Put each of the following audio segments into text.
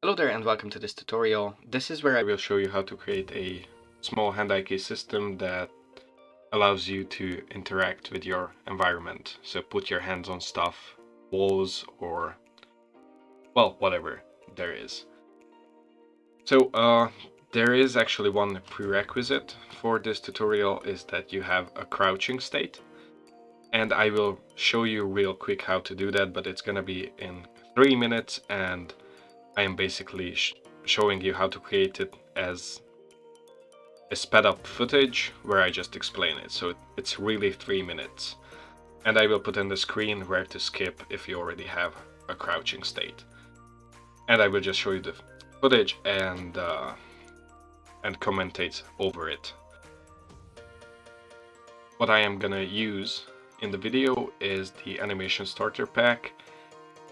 Hello there and welcome to this tutorial. This is where I will show you how to create a small hand-eye key system that allows you to interact with your environment. So put your hands on stuff, walls, or well, whatever there is. So there is actually one prerequisite for this tutorial, is that you have a crouching state. And I will show you real quick how to do that, but it's gonna be in 3 minutes, and I am basically showing you how to create it as a sped up footage where I just explain it. So it's really 3 minutes. And I will put in the screen where to skip if you already have a crouching state. And I will just show you the footage and commentate over it. What I am gonna use in the video is the animation starter pack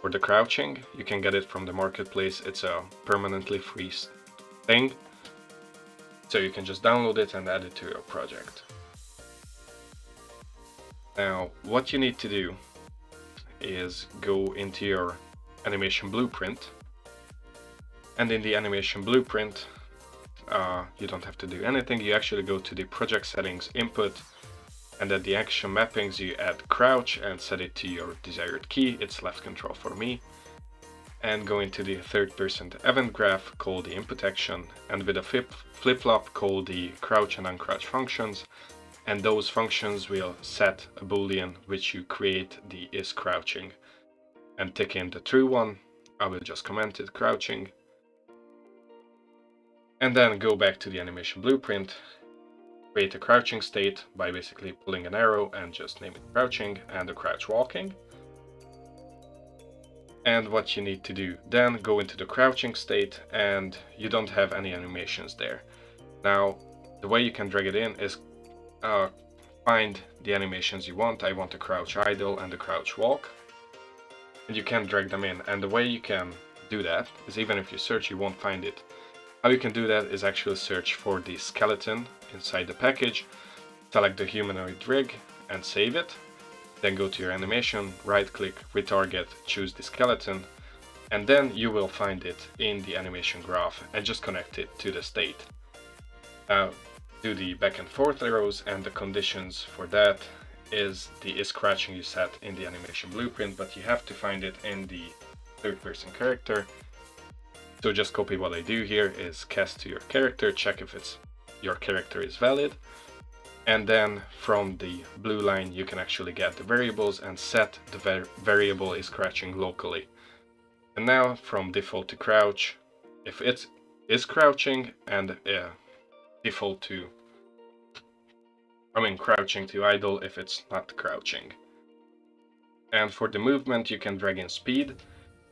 for the crouching. You can get it from the marketplace. It's a permanently free thing, so you can just download it and add it to your project. Now what you need to do is go into your animation blueprint, and in the animation blueprint you don't have to do anything. You actually go to the project settings input, and at the action mappings you add crouch and set it to your desired key. It's left control for me. And go into the third person event graph, call the input action, and with a flip-flop call the crouch and uncrouch functions, and those functions will set a boolean which you create the is crouching, and tick in the true one. I will just comment it crouching, and then go back to the animation blueprint, create a crouching state by basically pulling an arrow and just name it crouching and a crouch walking. And what you need to do then, go into the crouching state, and you don't have any animations there. Now the way you can drag it in is find the animations you want. I want a crouch idle and a crouch walk, and you can drag them in. And the way you can do that is, even if you search you won't find it. How you can do that is actually search for the skeleton inside the package, select the humanoid rig and save it. Then go to your animation, right click, retarget, choose the skeleton, and then you will find it in the animation graph and just connect it to the state. Now do the back and forth arrows, and the conditions for that is the is crouching you set in the animation blueprint, but you have to find it in the third person character. So just copy what I do here, is cast to your character, check if your character is valid, and then from the blue line you can actually get the variables and set the variable is crouching locally. And now from default to crouch, if it is crouching, and default to, crouching to idle if it's not crouching. And for the movement you can drag in speed,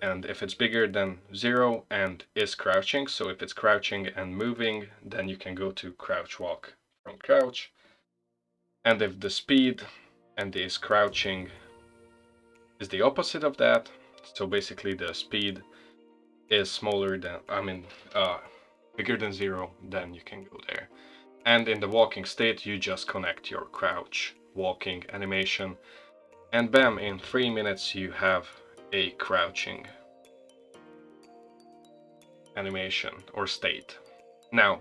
and if it's bigger than 0 and is crouching, so if it's crouching and moving, then you can go to crouch walk from crouch. And if the speed and the is crouching is the opposite of that, so basically the speed is smaller than, bigger than 0, then you can go there. And in the walking state you just connect your crouch walking animation, and bam, in 3 minutes you have a crouching animation or state. Now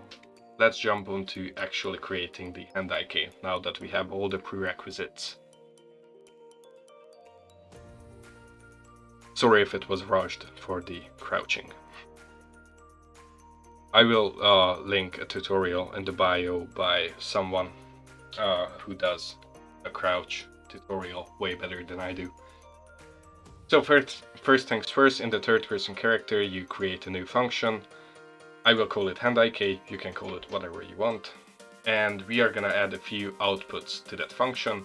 let's jump onto actually creating the hand-eye key, now that we have all the prerequisites. Sorry if it was rushed for the crouching. I will link a tutorial in the bio by someone who does a crouch tutorial way better than I do. So first things first, in the third person character you create a new function. I will call it hand-eye key, you can call it whatever you want. And we are gonna add a few outputs to that function.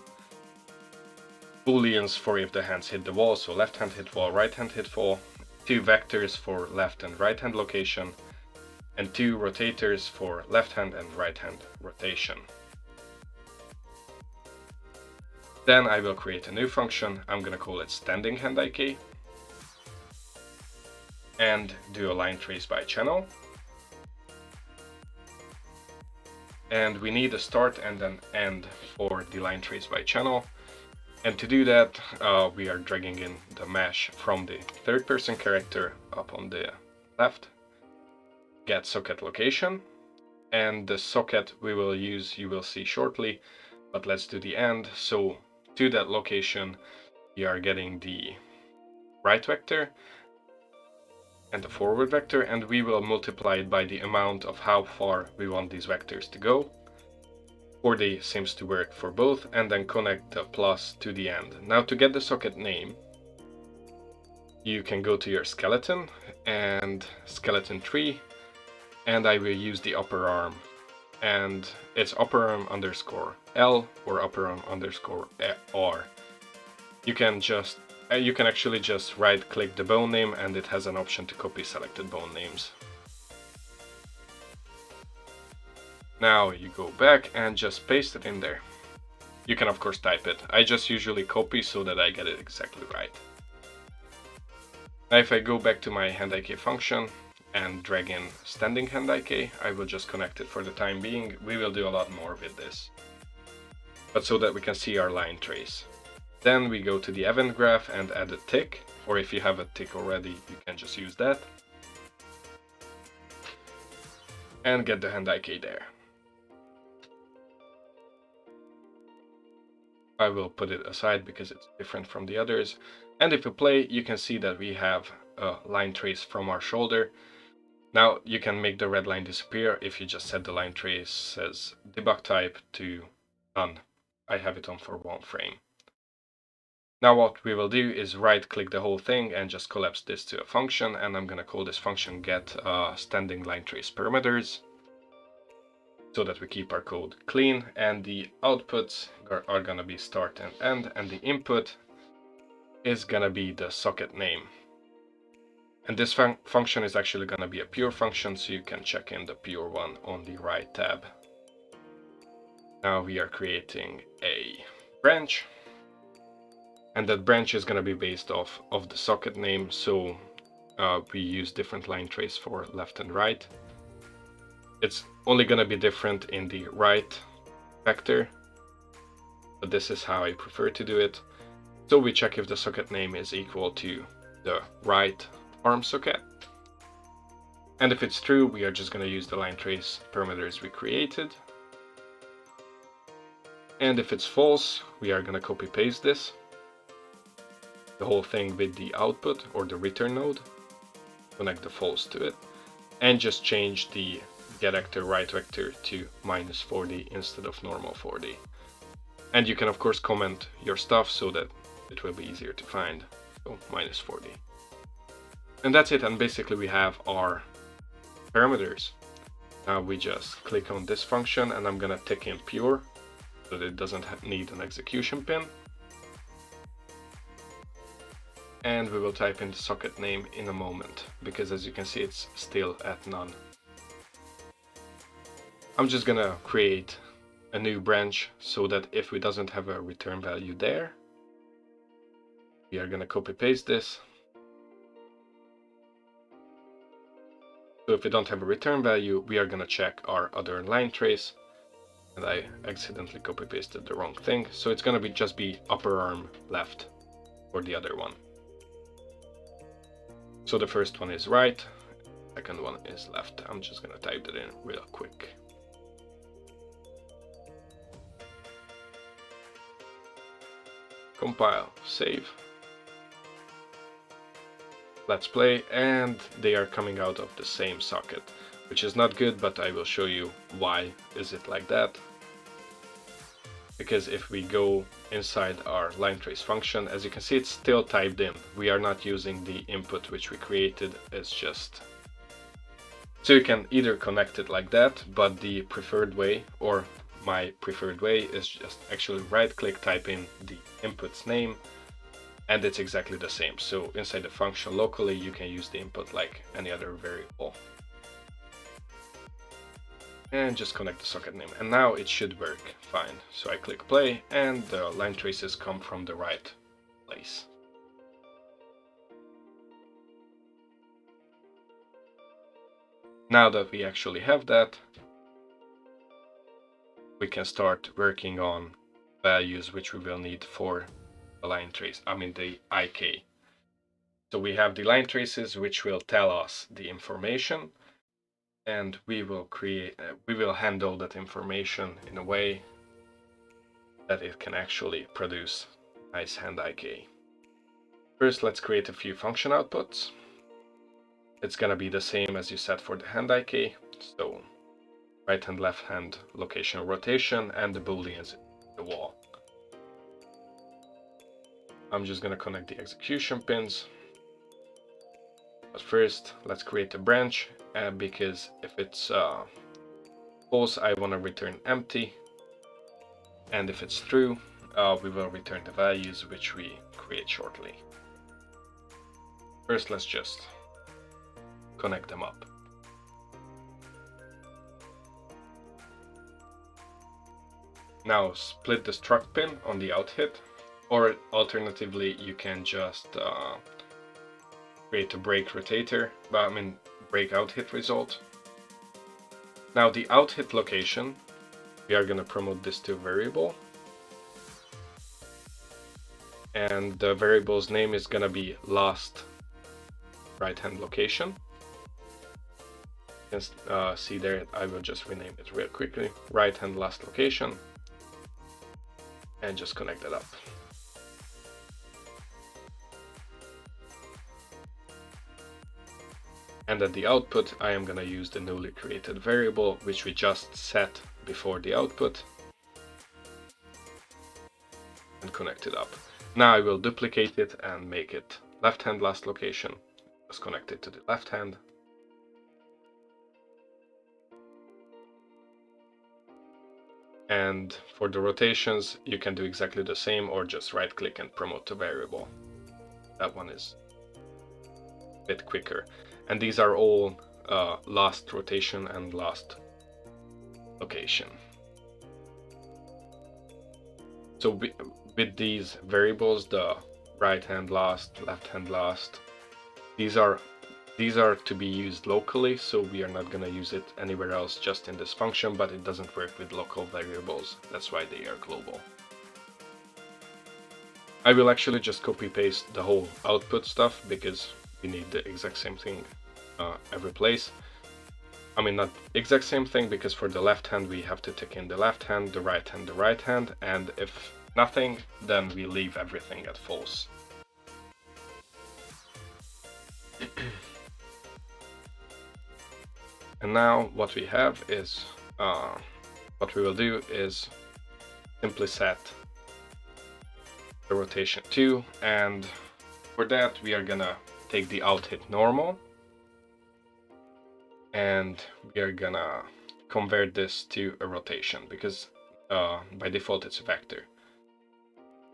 Booleans for if the hands hit the wall, so left hand hit wall, right hand hit wall. 2 vectors for left and right hand location. And 2 rotators for left hand and right hand rotation. Then I will create a new function. I'm gonna call it standing hand-eye key, and do a line trace by channel. And we need a start and an end for the line trace by channel. And to do that, we are dragging in the mesh from the third person character up on the left, get socket location, and the socket we will use you will see shortly, but let's do the and. So to that location we are getting the right vector and the forward vector, and we will multiply it by the amount of how far we want these vectors to go. 4D seems to work for both, and then connect the plus to the end. Now to get the socket name, you can go to your skeleton and skeleton tree, and I will use the upper arm, and it's upper arm underscore L or upper arm underscore R. You can actually just right click the bone name, and it has an option to copy selected bone names. Now you go back and just paste it in there. You can of course type it. I just usually copy so that I get it exactly right. Now if I go back to my hand IK function and drag in standing hand IK, I will just connect it for the time being. We will do a lot more with this, but so that we can see our line trace. Then we go to the Anim Graph and add a tick, or if you have a tick already, you can just use that. And get the hand IK there. I will put it aside because it's different from the others. And if you play, you can see that we have a line trace from our shoulder. Now you can make the red line disappear if you just set the line trace as debug type to none. I have it on for 1 frame. Now what we will do is right click the whole thing and just collapse this to a function, and I'm gonna call this function get standing line trace parameters, so that we keep our code clean, and the outputs are gonna be start and end, and the input is gonna be the socket name. And this function is actually gonna be a pure function, so you can check in the pure one on the right tab. Now we are creating a branch, and that branch is gonna be based off of the socket name, so we use different line trace for left and right. It's only gonna be different in the right vector, but this is how I prefer to do it. So we check if the socket name is equal to the right arm socket. And if it's true, we are just gonna use the line trace parameters we created. And if it's false, we are gonna copy paste this, the whole thing with the output or the return node, connect the false to it, and just change the get vector right vector to -4D instead of normal 4D. And you can of course comment your stuff so that it will be easier to find. So -4D. And that's it, and basically we have our parameters. Now we just click on this function, and I'm gonna tick in pure so that it doesn't need an execution pin. And we will type in the socket name in a moment, because as you can see it's still at none. I'm just gonna create a new branch so that if we doesn't have a return value there, we are gonna copy paste this. So if we don't have a return value, we are gonna check our other line trace, and I accidentally copy pasted the wrong thing. So it's gonna just be upper arm left for the other one. So the first one is right, second one is left. I'm just gonna type that in real quick. Compile, save. Let's play, and they are coming out of the same socket, which is not good, but I will show you why is it like that. Because if we go inside our line trace function, as you can see it's still typed in. We are not using the input which we created, it's just... So you can either connect it like that, but the preferred way, or my preferred way, is just actually right click, type in the input's name, and it's exactly the same. So inside the function locally you can use the input like any other variable. And just connect the socket name, and now it should work fine. So I click play, and the line traces come from the right place. Now that we actually have that, we can start working on values which we will need for the line trace, the IK. So we have the line traces which will tell us the information, and we will handle that information in a way that it can actually produce nice hand IK. First, let's create a few function outputs. It's gonna be the same as you set for the hand IK, so right hand, left hand, location, rotation, and the booleans in the wall. I'm just gonna connect the execution pins. But first, let's create a branch, because if it's false, I want to return empty, and if it's true, we will return the values which we create shortly. First, let's just connect them up. Now split the struct pin on the out hit, or alternatively you can just create a break rotator, break out hit result. Now the out hit location, we are gonna promote this to a variable, and the variable's name is gonna be last right hand location. You can see there, I will just rename it real quickly, right hand last location, and just connect it up. And at the output, I am gonna use the newly created variable, which we just set before the output, and connect it up. Now I will duplicate it and make it left hand last location. Just connect it to the left hand. And for the rotations, you can do exactly the same, or just right click and promote the variable. That one is a bit quicker. And these are all last rotation and last location. So with these variables, the right hand last, left hand last, these are to be used locally, so we are not going to use it anywhere else, just in this function, but it doesn't work with local variables. That's why they are global. I will actually just copy paste the whole output stuff, because we need the exact same thing every place. I mean, not exact same thing, because for the left hand we have to take in the left hand, the right hand, and if nothing, then we leave everything at false. And now what we have is, what we will do is simply set the rotation to, and for that we are gonna take the out hit normal, and we are gonna convert this to a rotation, because by default it's a vector.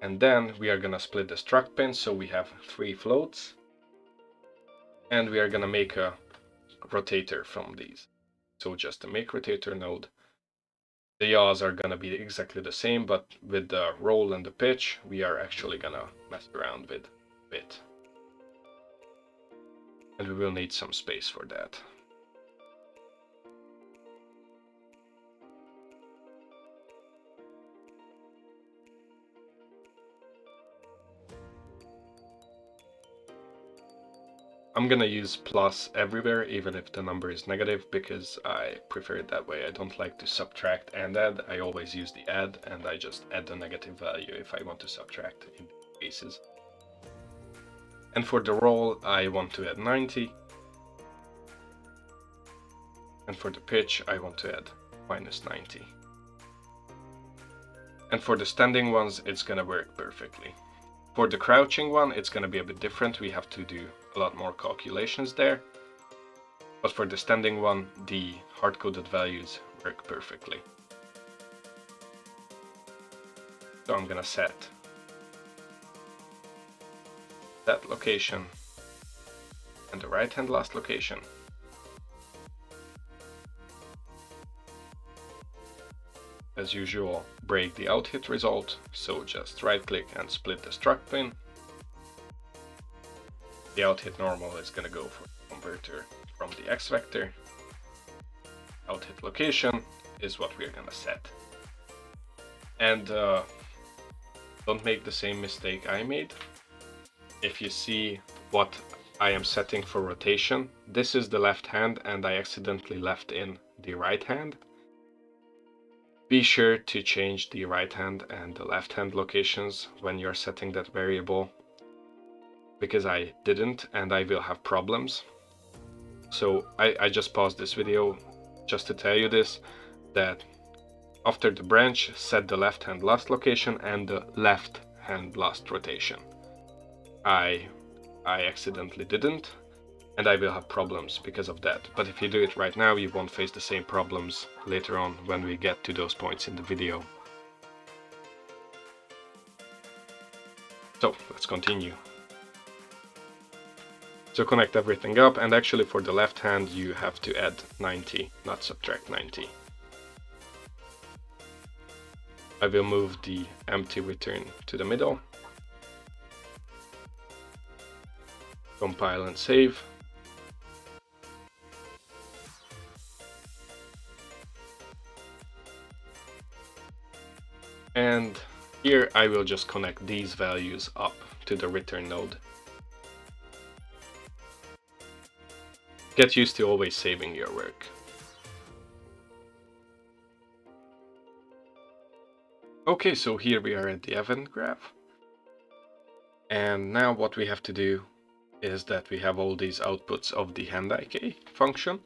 And then we are gonna split the struct pin, so we have 3 floats, and we are gonna make a rotator from these. So just a make rotator node. The yaws are gonna be exactly the same, but with the roll and the pitch, we are actually gonna mess around with a bit. And we will need some space for that. I'm gonna use plus everywhere, even if the number is negative, because I prefer it that way. I don't like to subtract and add. I always use the add, and I just add the negative value if I want to subtract in cases. And for the roll, I want to add 90. And for the pitch, I want to add -90. And for the standing ones, it's gonna work perfectly. For the crouching one, it's gonna be a bit different. We have to do a lot more calculations there. But for the standing one, the hard-coded values work perfectly. So I'm gonna set that location and the right-hand last location. As usual, break the out hit result, so just right click and split the struct pin. The out hit normal is gonna go for the converter from the X vector. Out hit location is what we're gonna set. And don't make the same mistake I made. If you see what I am setting for rotation. This is the left hand and I accidentally left in the right hand. Be sure to change the right hand and the left hand locations when you're setting that variable, because I didn't and I will have problems. So I just paused this video just to tell you this, that after the branch, set the left hand last location and the left hand last rotation. I accidentally didn't, and I will have problems because of that. But if you do it right now, you won't face the same problems later on when we get to those points in the video. So let's continue. So connect everything up, and actually for the left hand you have to add 90, not subtract 90. I will move the empty return to the middle. Compile and save. And here I will just connect these values up to the return node. Get used to always saving your work. Okay, so here we are at the event graph. And now what we have to do is that we have all these outputs of the handIK function.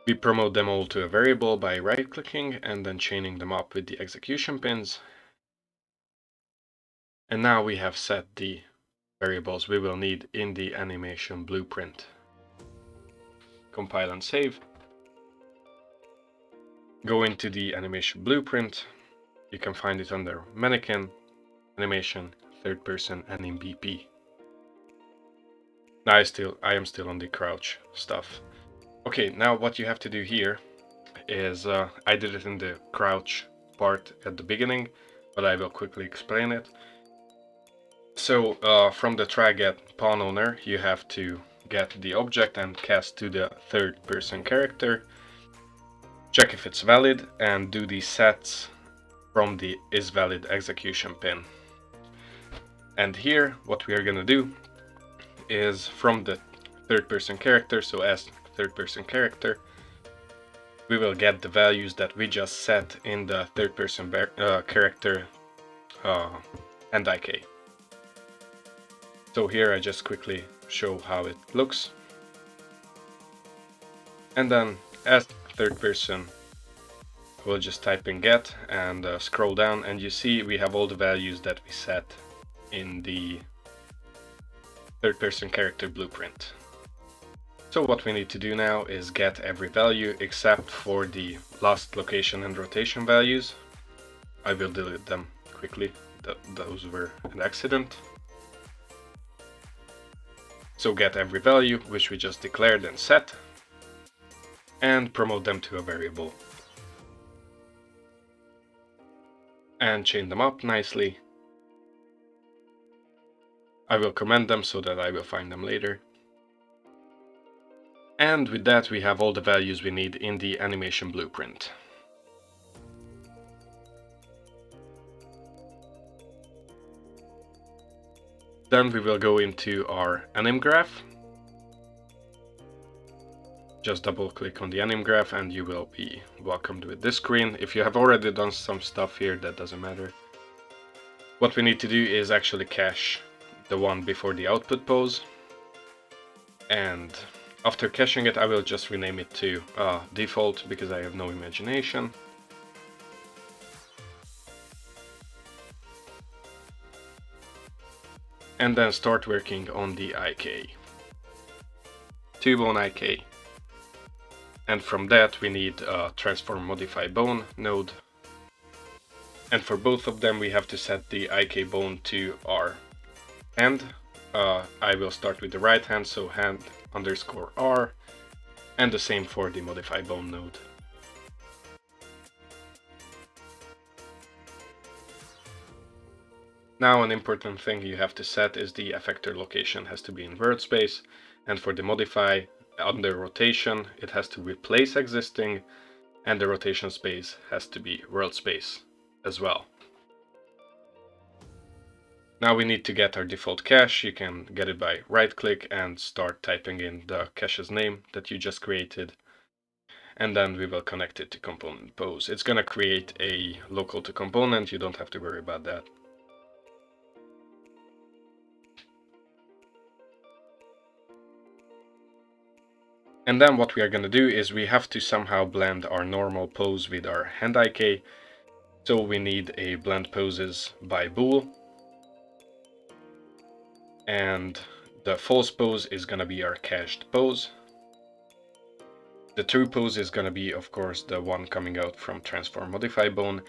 We promote them all to a variable by right-clicking and then chaining them up with the execution pins. And now we have set the variables we will need in the animation blueprint. Compile and save. Go into the animation blueprint. You can find it under mannequin, animation, third person, and in BP. Now I am still on the crouch stuff. Okay, now what you have to do here is, I did it in the crouch part at the beginning, but I will quickly explain it. So from the try get pawn owner, you have to get the object and cast to the third person character. Check if it's valid and do the sets from the isValid execution pin. And here what we are gonna do is from the third person character, so as third person character, we will get the values that we just set in the third person character handIK. So here I just quickly show how it looks. And then as third person, we'll just type in get and scroll down, and you see we have all the values that we set in the third person character blueprint. So what we need to do now is get every value except for the last location and rotation values. I will delete them quickly, those were an accident. So get every value which we just declared and set, and promote them to a variable. And chain them up nicely. I will comment them so that I will find them later. And with that we have all the values we need in the animation blueprint. Then we will go into our Anim Graph. Just double click on the Anim Graph and you will be welcomed with this screen. If you have already done some stuff here, that doesn't matter. What we need to do is actually cache the one before the output pose. And after caching it, I will just rename it to default because I have no imagination. And then start working on the IK. Two bone IK. And from that we need a transform modify bone node. And for both of them we have to set the IK bone to R. And I will start with the right hand, so hand underscore R. And the same for the modify bone node. Now an important thing you have to set is the effector location has to be in world space, and for the modify under rotation it has to replace existing, and the rotation space has to be world space as well. Now we need to get our default cache. You can get it by right click and start typing in the cache's name that you just created. And then we will connect it to component pose. It's gonna create a local to component. You don't have to worry about that. And then what we are gonna do is we have to somehow blend our normal pose with our hand IK. So we need a blend poses by bool. And the false pose is gonna be our cached pose. The true pose is gonna be, of course, the one coming out from transform modify bone.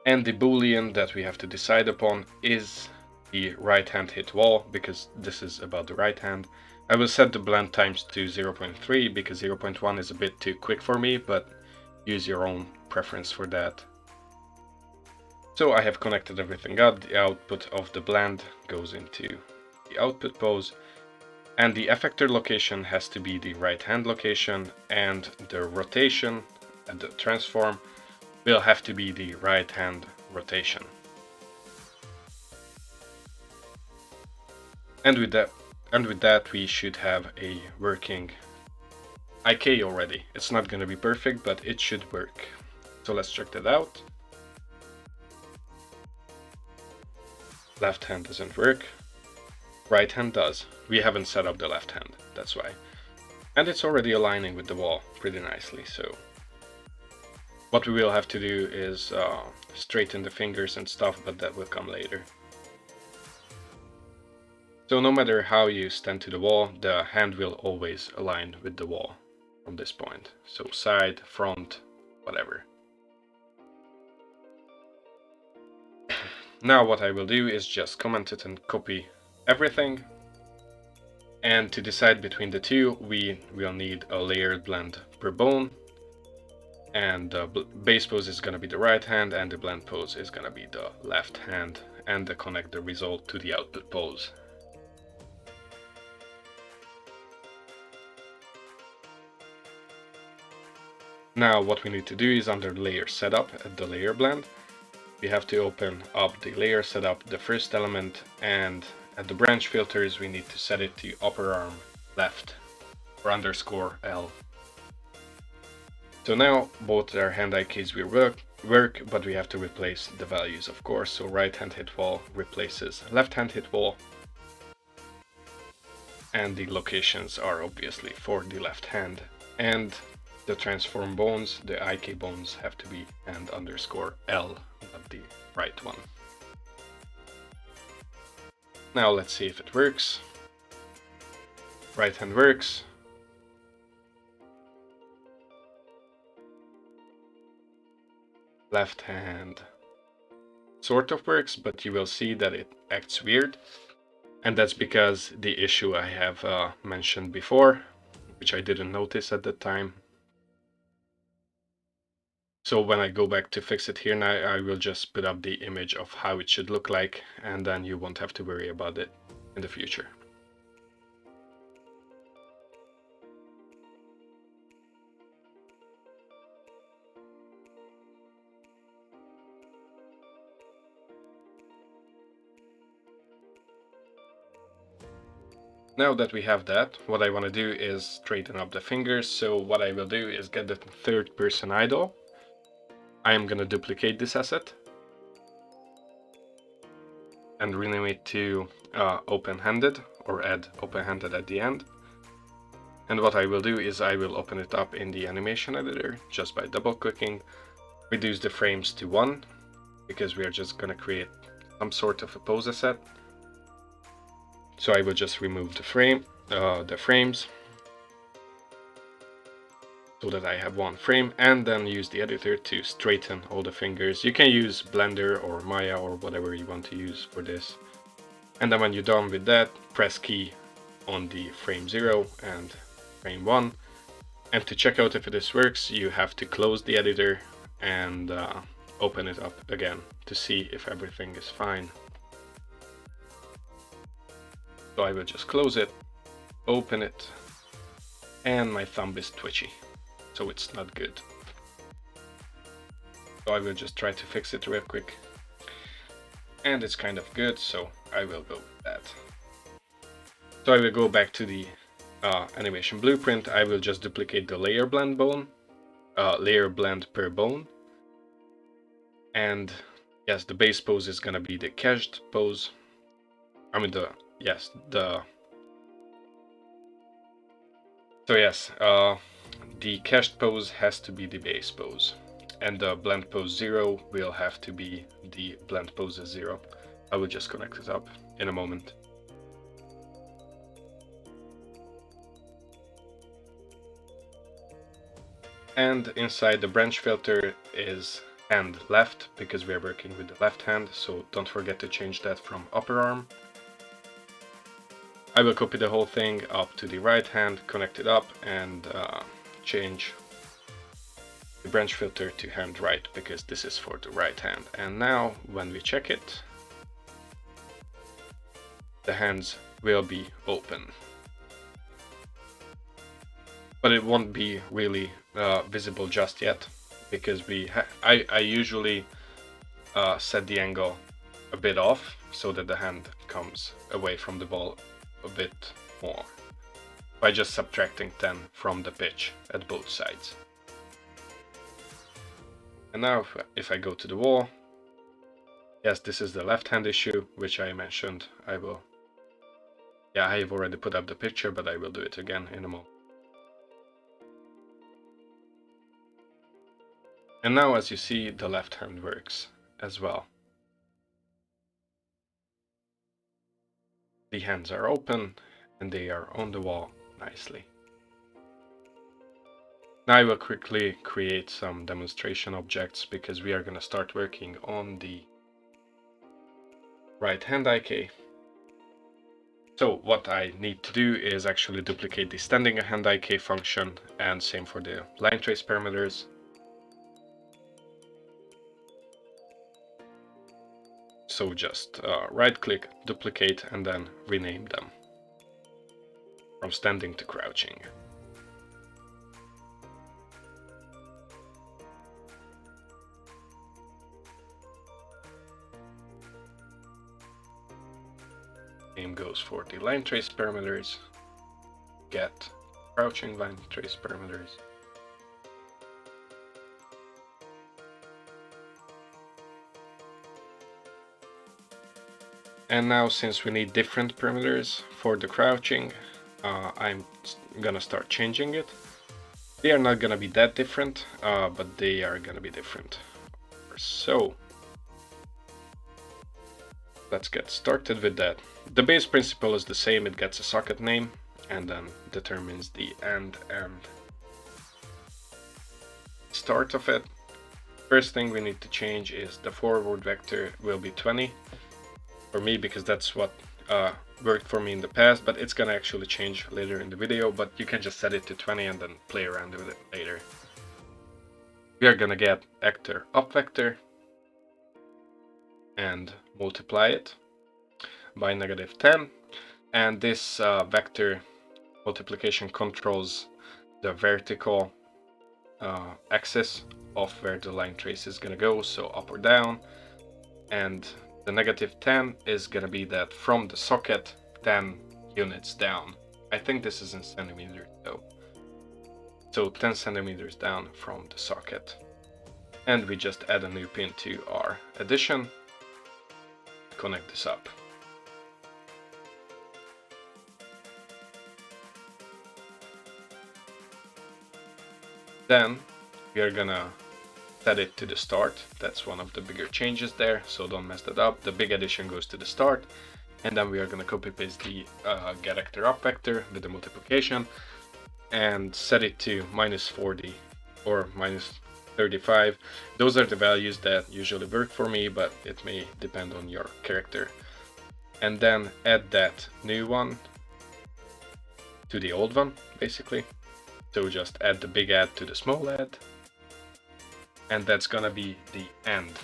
And the boolean that we have to decide upon is the right hand hit wall, because this is about the right hand. I will set the blend times to 0.3 because 0.1 is a bit too quick for me, but use your own preference for that. So I have connected everything up. The output of the blend goes into the output pose, and the effector location has to be the right hand location, and the rotation and the transform will have to be the right hand rotation. And with that we should have a working IK already. It's not going to be perfect, but it should work. So let's check that out. Left hand doesn't work. Right hand does. We haven't set up the left hand, that's why. And it's already aligning with the wall pretty nicely, so what we will have to do is straighten the fingers and stuff, but that will come later. So no matter how you stand to the wall, the hand will always align with the wall from this point. So side, front, whatever. Now what I will do is just comment it and copy everything. And to decide between the two, we will need a layered blend per bone. And the base pose is going to be the right hand, and the blend pose is going to be the left hand, and connect the result to the output pose. Now what we need to do is under layer setup at the layer blend, we have to open up the layer setup, the first element, and at the branch filters we need to set it to upper arm left or underscore L. So now both our hand IKs will work, but we have to replace the values, of course. So right hand hit wall replaces left hand hit wall, and the locations are obviously for the left hand, and the transform bones, the IK bones, have to be and underscore L, not the right one. Now let's see if it works. Right hand works. Left hand sort of works, but you will see that it acts weird. And that's because the issue I have mentioned before, which I didn't notice at the time. So when I go back to fix it here now, I will just put up the image of how it should look like, and then you won't have to worry about it in the future. Now that we have that, what I want to do is straighten up the fingers. So what I will do is get the third person idle. I am going to duplicate this asset and rename it to open-handed, or add open-handed at the end. And what I will do is I will open it up in the animation editor just by double clicking, reduce the frames to 1 because we are just going to create some sort of a pose asset. So I will just remove the frames so that I have one frame, and then use the editor to straighten all the fingers. You can use Blender or Maya or whatever you want to use for this. And then when you're done with that, press key on the frame 0 and frame 1. And to check out if this works, you have to close the editor and open it up again to see if everything is fine. So I will just close it, open it, and my thumb is twitchy, so it's not good. So I will just try to fix it real quick. And it's kind of good, so I will go with that. So I will go back to the animation blueprint. I will just duplicate the layer blend per bone. And yes, the base pose is gonna be the cached pose. I mean the cached pose has to be the base pose, and the blend pose 0 will have to be the blend pose 0. I will just connect it up in a moment. And inside the branch filter is hand left, because we are working with the left hand, so don't forget to change that from upper arm. I will copy the whole thing up to the right hand, connect it up, and change the branch filter to hand right, because this is for the right hand. And now when we check it, the hands will be open. But it won't be really visible just yet, because I usually set the angle a bit off so that the hand comes away from the ball a bit more by just subtracting 10 from the pitch at both sides. And now if I go to the wall, yes, this is the left hand issue, which I mentioned. I've already put up the picture, but I will do it again in a moment. And now, as you see, the left hand works as well. The hands are open and they are on the wall nicely. Now I will quickly create some demonstration objects, because we are going to start working on the right hand IK. So what I need to do is actually duplicate the standing hand IK function, and same for the line trace parameters. So just right click, duplicate, and then rename them from standing to crouching. Same goes for the line trace parameters. Get crouching line trace parameters. And now, since we need different parameters for the crouching, I'm gonna start changing it. They are not gonna be that different, but they are gonna be different. So let's get started with that. The base principle is the same. It gets a socket name and then determines the end and start of it. First thing we need to change is the forward vector will be 20 for me, because that's what worked for me in the past, but it's gonna actually change later in the video. But you can just set it to 20 and then play around with it later. We are gonna get actor up vector and multiply it by -10, and this vector multiplication controls the vertical axis of where the line trace is gonna go, so up or down. And the -10 is gonna be that from the socket 10 units down. I think this is in centimeters though. So 10 centimeters down from the socket. And we just add a new pin to our addition. Connect this up. Then we are gonna set it to the start. That's one of the bigger changes there, so don't mess that up. The big addition goes to the start, and then we are gonna copy paste the get actor up vector with the multiplication and set it to -40 or -35. Those are the values that usually work for me, but it may depend on your character. And then add that new one to the old one, basically. So just add the big add to the small add, and that's gonna be the end.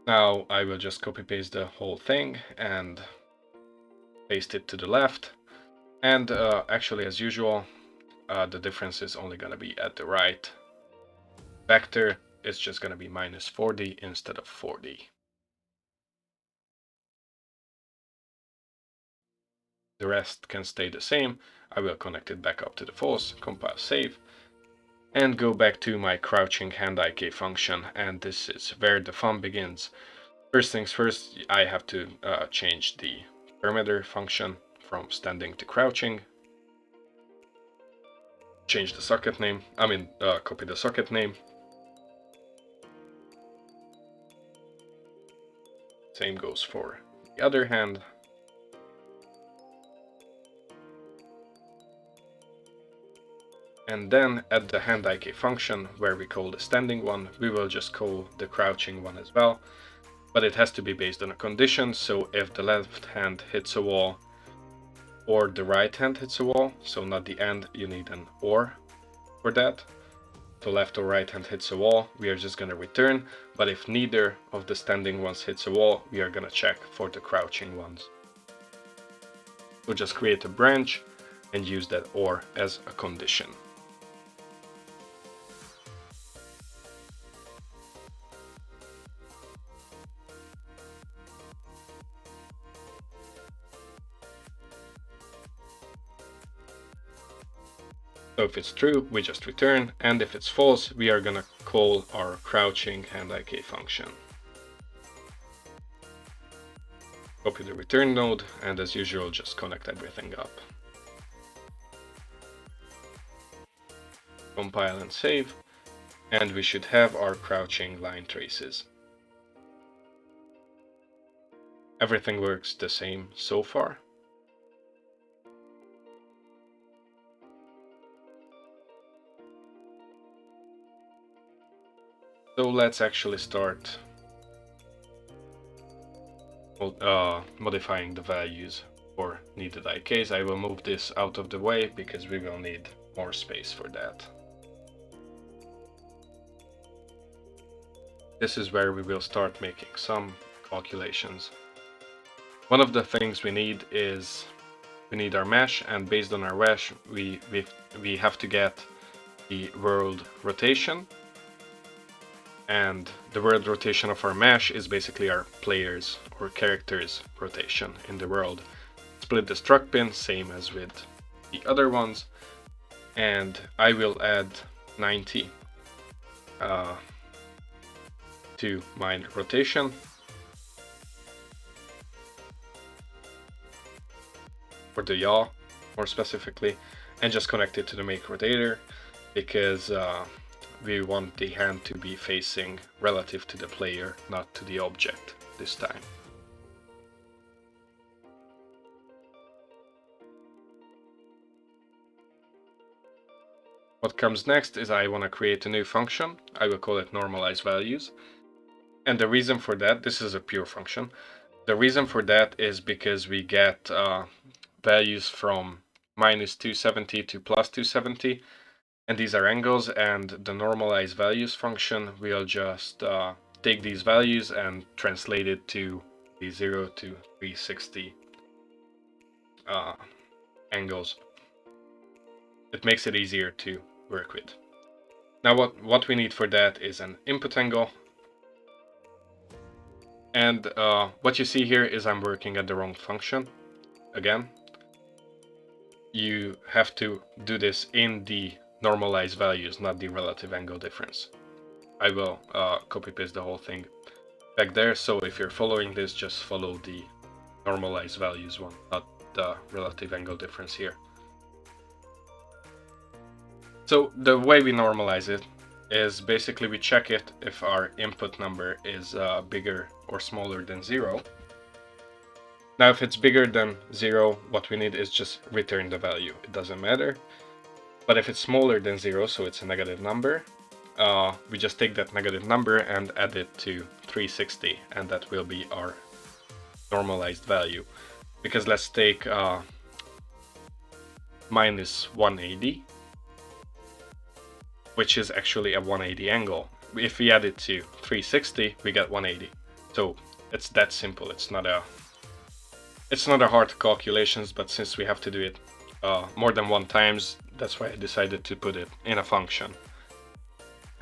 Now I will just copy paste the whole thing and paste it to the left. And actually, as usual, the difference is only gonna be at the right vector. it's just going to be minus 40 instead of 40. The rest can stay the same. I will connect it back up to the false, compile save, and go back to my crouching hand IK function, and this is where the fun begins. First things first, I have to change the parameter function from standing to crouching. Change the socket name, copy the socket name. Same goes for the other hand. And then at the hand IK function, where we call the standing one, we will just call the crouching one as well. But it has to be based on a condition, so if the left hand hits a wall or the right hand hits a wall, so not the and, you need an or for that. So left or right hand hits a wall, we are just going to return, but if neither of the standing ones hits a wall, we are going to check for the crouching ones. So just create a branch and use that or as a condition. So if it's true, we just return, and if it's false, we are gonna call our crouching hand IK function. Copy the return node, and as usual, just connect everything up. Compile and save, and we should have our crouching line traces. Everything works the same so far. So let's actually start modifying the values for needed IKs. I will move this out of the way because we will need more space for that. This is where we will start making some calculations. One of the things we need is we need our mesh, and based on our mesh we have to get the world rotation. And the world rotation of our mesh is basically our players or characters rotation in the world. Split the struct bin, same as with the other ones, and I will add 90 to my rotation. For the yaw, more specifically, and just connect it to the make rotator, because we want the hand to be facing relative to the player, not to the object this time. What comes next is I want to create a new function. I will call it Normalize Values. And the reason for that, this is a pure function. The reason for that is because we get values from minus 270 to plus 270. And these are angles, and the Normalize Values function will just take these values and translate it to the 0 to 360 angles. It makes it easier to work with. Now what we need for that is an input angle. And what you see here is I'm working at the wrong function. Again, you have to do this in the Normalize Values, not the relative angle difference. I will copy paste the whole thing back there, so if you're following this, just follow the Normalize Values one, not the relative angle difference here. So the way we normalize it is basically we check it if our input number is bigger or smaller than 0. Now if it's bigger than 0, what we need is just return the value. It doesn't matter. But if it's smaller than 0, so it's a negative number, we just take that negative number and add it to 360, and that will be our normalized value. Because let's take minus 180, which is actually a 180 angle. If we add it to 360, we get 180. So it's that simple. It's not a hard calculations, but since we have to do it more than one times, that's why I decided to put it in a function.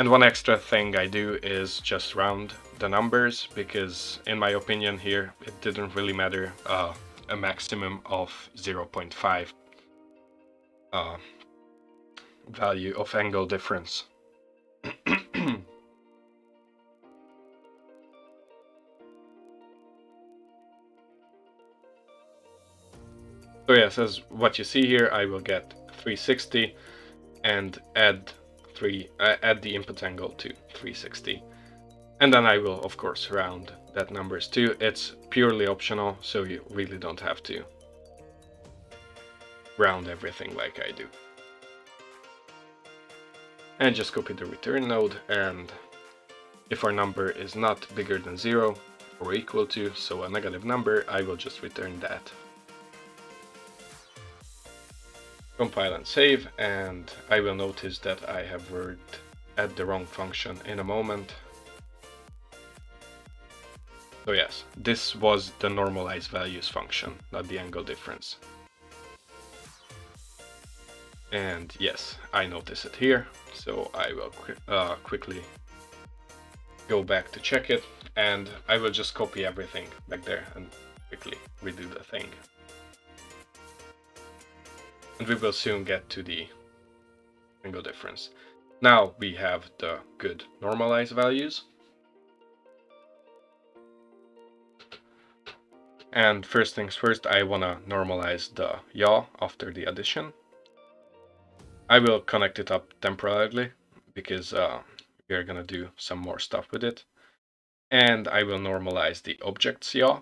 And one extra thing I do is just round the numbers, because in my opinion here it didn't really matter a maximum of 0.5 value of angle difference. So yes, as what you see here, I will get 360 and add the input angle to 360. And then I will, of course, round that numbers too. It's purely optional, so you really don't have to round everything like I do. And just copy the return node, and if our number is not bigger than 0 or equal to, so a negative number, I will just return that. Compile and save, and I will notice that I have worked at the wrong function in a moment. So yes, this was the normalize values function, not the angle difference. And yes, I notice it here, so I will quickly go back to check it, and I will just copy everything back there and quickly redo the thing. And we will soon get to the angle difference. Now we have the good normalize values. And first things first, I want to normalize the yaw after the addition. I will connect it up temporarily because we are going to do some more stuff with it. And I will normalize the object's yaw.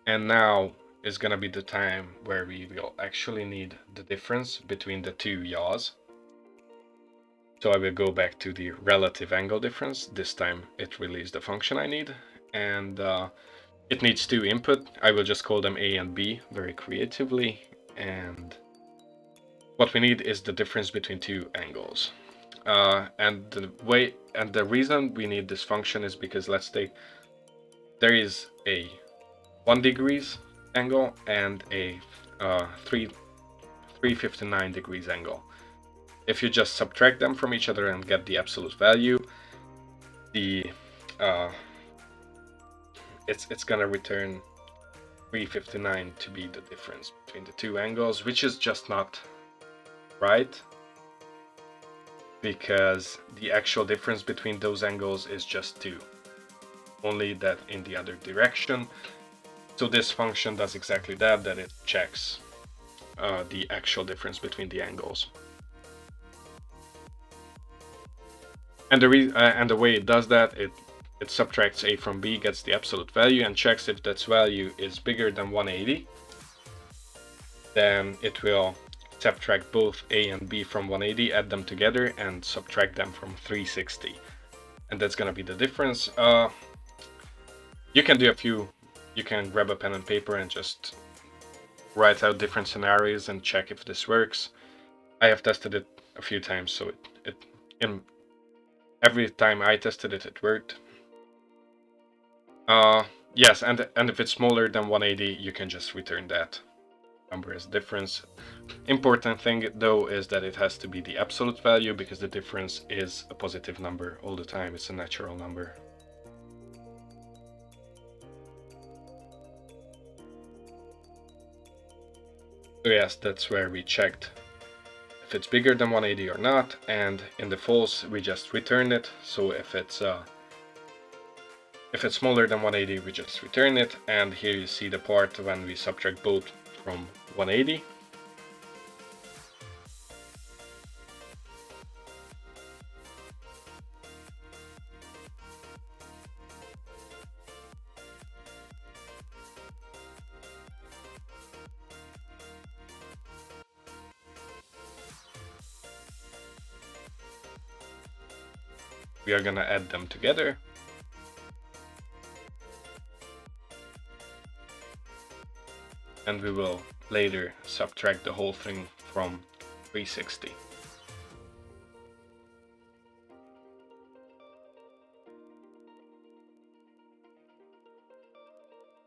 And now is going to be the time where we will actually need the difference between the two yaws. So I will go back to the relative angle difference. This time it released the function I need, and it needs two input. I will just call them A and B very creatively, and what we need is the difference between two angles. And the reason we need this function is because, let's say there is a 1 degrees angle and a 359 degrees angle. If you just subtract them from each other and get the absolute value, it's gonna return 359 to be the difference between the two angles, which is just not right, because the actual difference between those angles is just 2, only that in the other direction. So this function does exactly that it checks the actual difference between the angles. And the way it does that, it subtracts A from B, gets the absolute value, and checks if that value is bigger than 180. Then it will subtract both A and B from 180, add them together, and subtract them from 360. And that's gonna be the difference. You can do you can grab a pen and paper and just write out different scenarios and check if this works. I have tested it a few times, so every time I tested it, it worked. Yes, and if it's smaller than 180, you can just return that number as difference. Important thing though is that it has to be the absolute value, because the difference is a positive number all the time. It's a natural number. So yes, that's where we checked if it's bigger than 180 or not, and in the false we just return it. So if it's smaller than 180, we just return it, and here you see the part when we subtract both from 180. We are gonna add them together. And we will later subtract the whole thing from 360.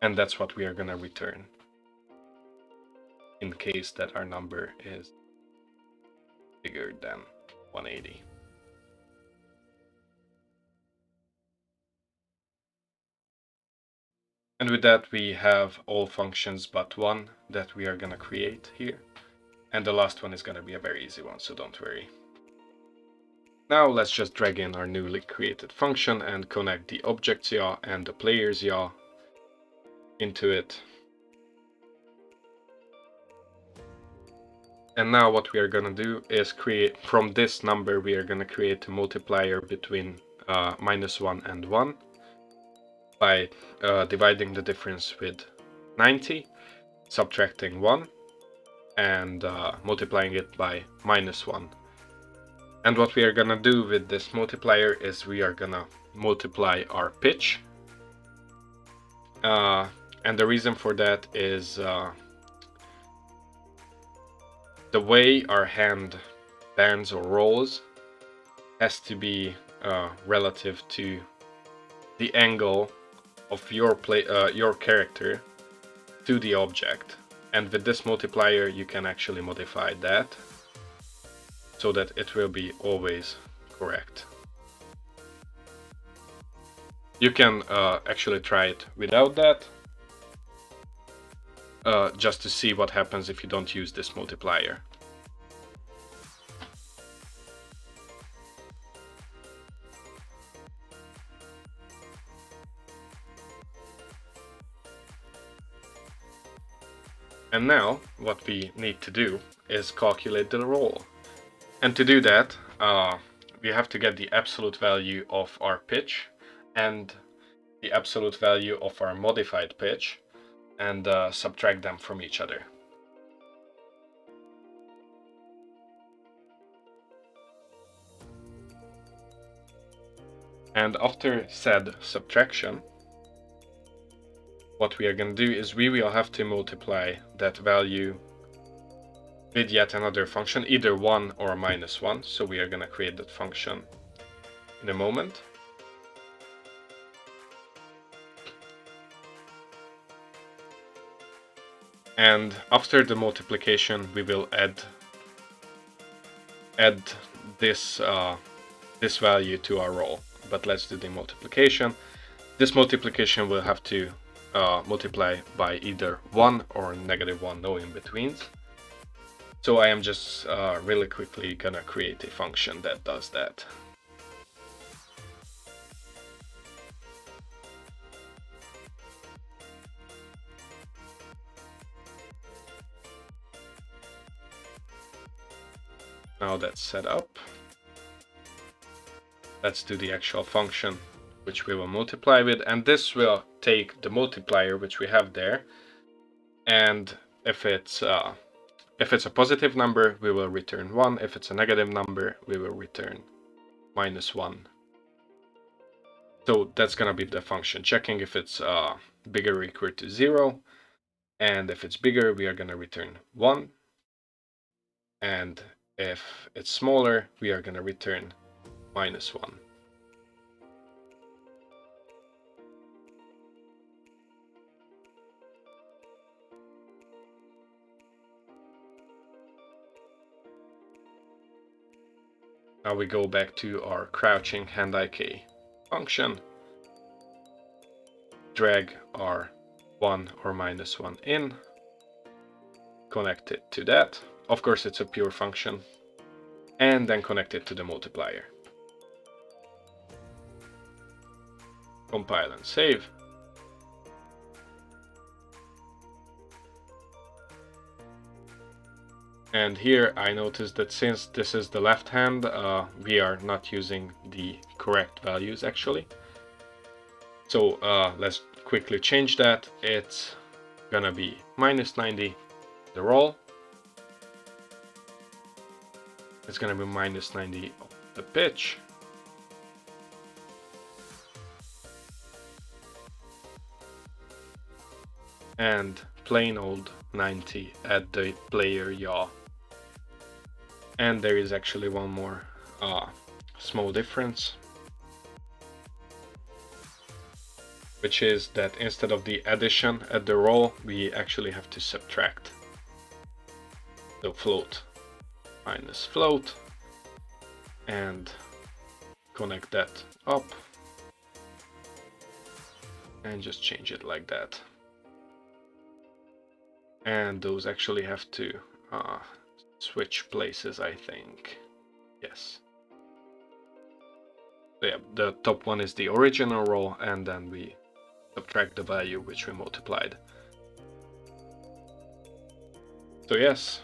And that's what we are gonna return in case that our number is bigger than 180. And with that, we have all functions but one that we are going to create here. And the last one is going to be a very easy one, so don't worry. Now let's just drag in our newly created function and connect the object's yaw and the player's yaw into it. And now what we are going to do is create, from this number we are going to create a multiplier between -1 and 1 by dividing the difference with 90, subtracting 1, and multiplying it by -1. And what we are gonna do with this multiplier is we are gonna multiply our pitch. And the reason for that is the way our hand bends or rolls has to be relative to the angle of your character to the object. And with this multiplier you can actually modify that so that it will be always correct. You can actually try it without that, just to see what happens if you don't use this multiplier. And now what we need to do is calculate the roll. And to do that, we have to get the absolute value of our pitch and the absolute value of our modified pitch and subtract them from each other. And after said subtraction, what we are going to do is we will have to multiply that value with yet another function, either 1 or -1. So we are going to create that function in a moment. And after the multiplication, we will add this this value to our roll. But let's do the multiplication. This multiplication will have to multiply by either 1 or -1, no in-betweens. So I am just really quickly gonna create a function that does that. Now that's set up. Let's do the actual function which we will multiply with, and this will take the multiplier which we have there, and if it's a positive number we will return 1, if it's a negative number we will return -1. So that's gonna be the function, checking if it's bigger or equal to 0, and if it's bigger we are gonna return 1, and if it's smaller we are gonna return -1. Now we go back to our crouching hand IK function, drag our 1 or -1 in, connect it to that. Of course it's a pure function, and then connect it to the multiplier. Compile and save. And here I noticed that since this is the left hand, we are not using the correct values actually. So let's quickly change that. It's gonna be -90 the roll. It's gonna be -90 of the pitch. And plain old 90 at the player yaw. And there is actually one more small difference, which is that instead of the addition at the roll, we actually have to subtract the float. minus float and connect that up and just change it like that. And those actually have to switch places, I think. Yes. So yeah, the top one is the original row, and then we subtract the value which we multiplied. So yes,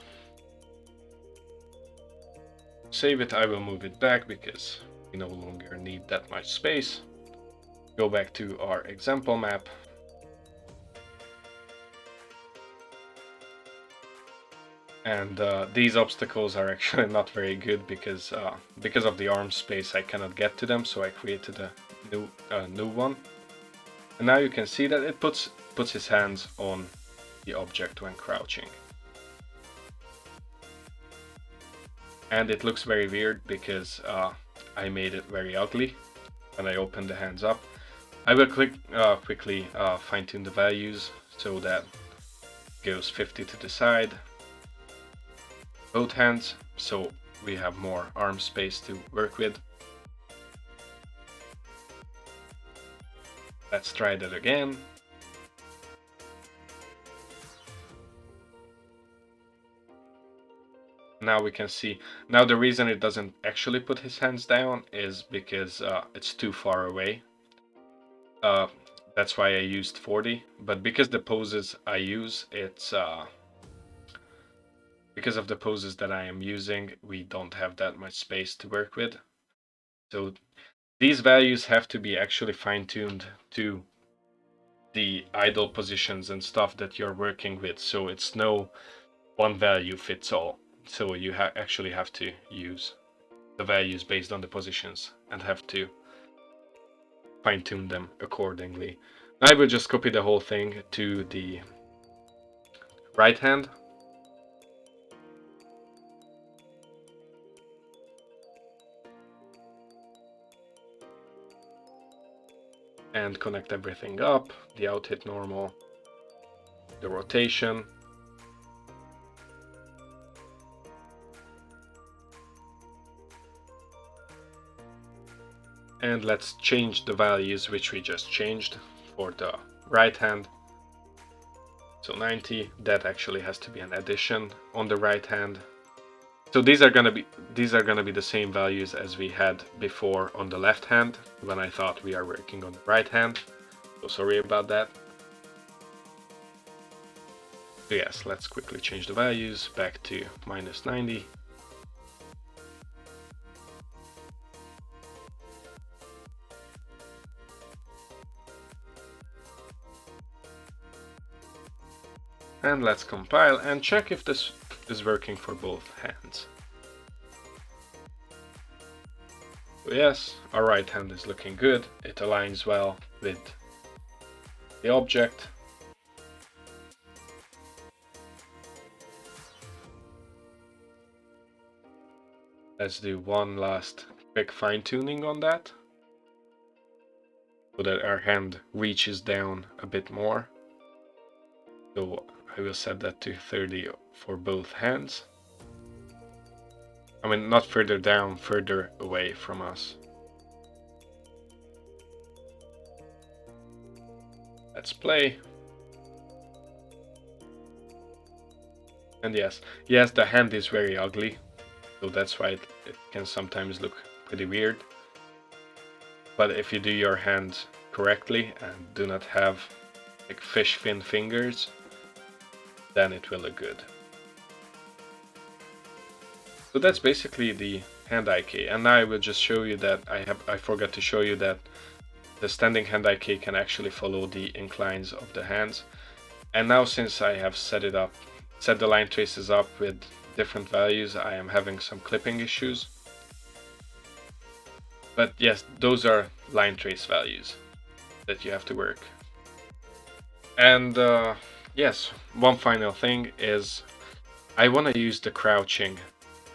save it. I will move it back because we no longer need that much space. Go back to our example map. And these obstacles are actually not very good because of the arm space I cannot get to them, so I created a new one. And now you can see that it puts his hands on the object when crouching. And it looks very weird because I made it very ugly when I open the hands up. I will quickly fine-tune the values so that it goes 50 to the side, both hands, so we have more arm space to work with. Let's try that again. Now we can see, now the reason it doesn't actually put his hands down is because it's too far away. That's why I used 40, but because the poses I use, because of the poses that I am using, we don't have that much space to work with. So these values have to be actually fine-tuned to the idle positions and stuff that you're working with. So it's no one value fits all. So you actually have to use the values based on the positions and have to fine-tune them accordingly. I will just copy the whole thing to the right hand. And connect everything up, the out hit normal, the rotation, and let's change the values which we just changed for the right hand. So 90, that actually has to be an addition on the right hand. So these are gonna be the same values as we had before on the left hand when I thought we are working on the right hand. So sorry about that. So yes, let's quickly change the values back to minus 90. And let's compile and check if this is working for both hands. So yes, our right hand is looking good. It aligns well with the object. Let's do one last quick fine-tuning on that so that our hand reaches down a bit more. So I will set that to 30 for both hands. I mean, not further down, further away from us. Let's play. And yes, the hand is very ugly, so that's why it can sometimes look pretty weird. But if you do your hand correctly and do not have like fish fin fingers, then it will look good. So that's basically the hand IK, and now I will just show you that I forgot to show you that the standing hand IK can actually follow the inclines of the hands. And now since I have set the line traces up with different values, I am having some clipping issues. But yes, those are line trace values that you have to work. And yes, one final thing is I want to use the crouching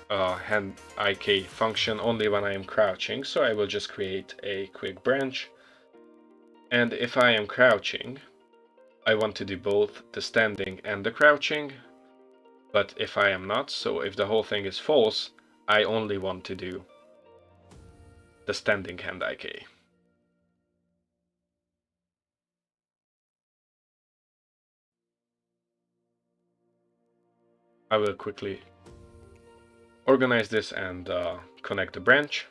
hand IK function only when I am crouching, so I will just create a quick branch. And if I am crouching, I want to do both the standing and the crouching. But if I am not, so if the whole thing is false, I only want to do the standing hand IK. I will quickly organize this and connect the branch.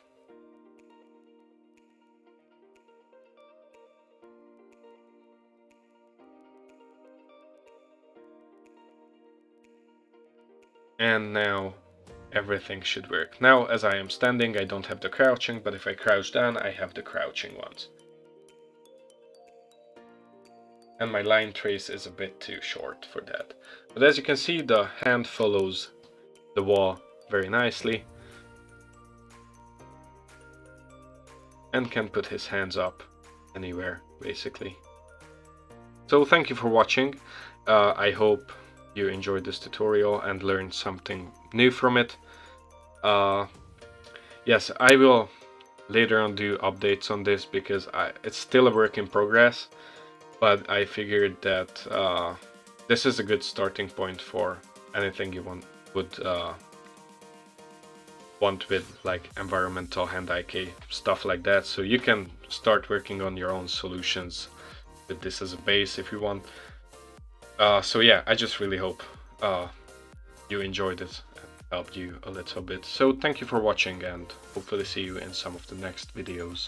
And now everything should work. Now, as I am standing, I don't have the crouching, but if I crouch down, I have the crouching ones. And my line trace is a bit too short for that. But as you can see, the hand follows the wall very nicely and can put his hands up anywhere, basically. So thank you for watching. I hope you enjoyed this tutorial and learned something new from it. Yes, I will later on do updates on this because it's still a work in progress, but I figured that this is a good starting point for anything you would want with like environmental hand IK, stuff like that. So you can start working on your own solutions with this as a base if you want. So yeah, I just really hope you enjoyed it and helped you a little bit. So thank you for watching and hopefully see you in some of the next videos.